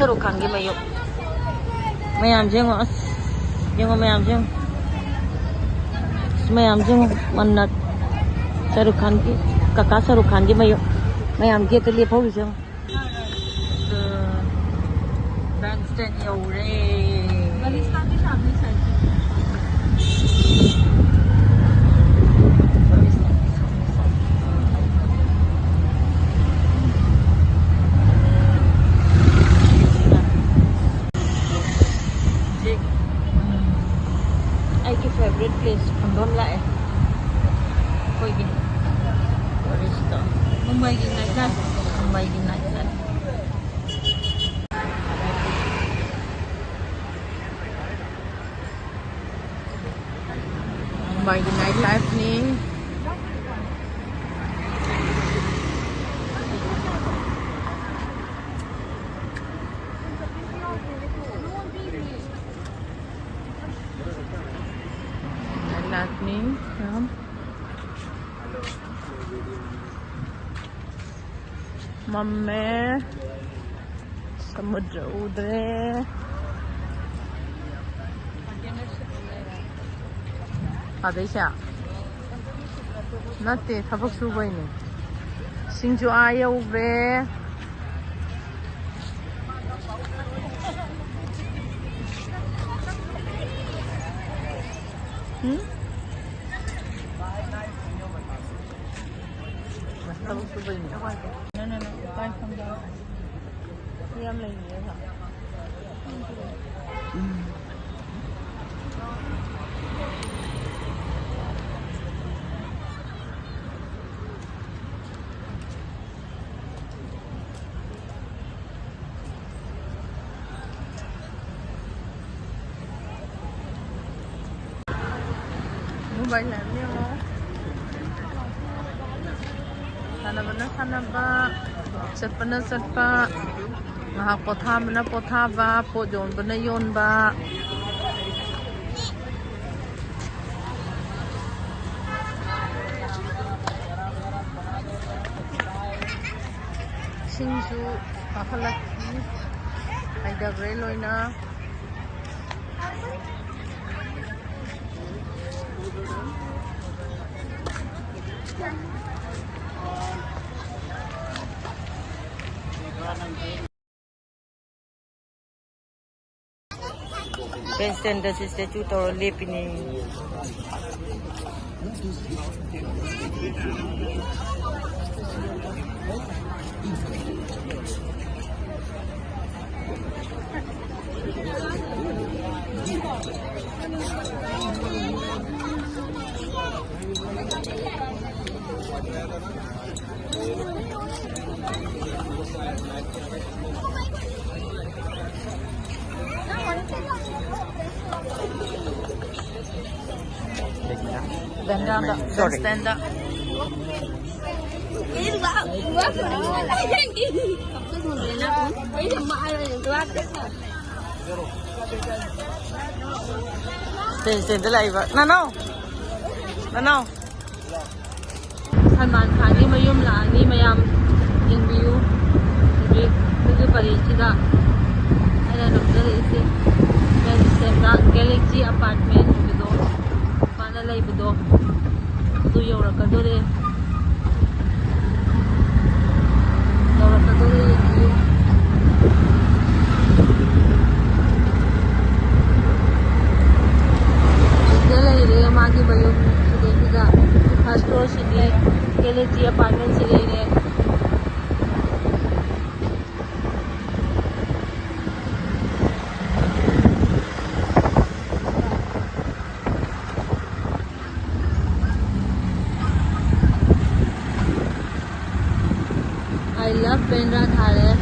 Shahrukh Khan gi mayu mayam jeng as jeng mayam jeng mayam jeng manat Shahrukh Khan gi kaka Shahrukh Khan gi mayu mayam gi te liep hau jeng Bandstand yore Bandstand के सामने side favorite place kondom lại coi kìa barista Mumbai की nightlife Mumbai की nightlife Mumbai की nightlife ni lightning मम्मे समुद्र उधरे अदैसा नते थबक सुबैनि सिंजु आयौब्रे no buy from the yam like this Mumbai làm nha nó sanaba setpana setpa ngahak pothama pothaba pojon bana yonba singju akhalaki haidagre loina Bandstand da si statue toro lepini Bandstand Bandstand lại vậy nào Salman Khan ni mayum la ni mayam yengbiyu ni ni pari chida ana namda ise Bandstand da Galaxy apartment bido pana lai bido tu yora kadore magi bayu sudah first floor sini Galaxy apartment sini ni I love Bandstand.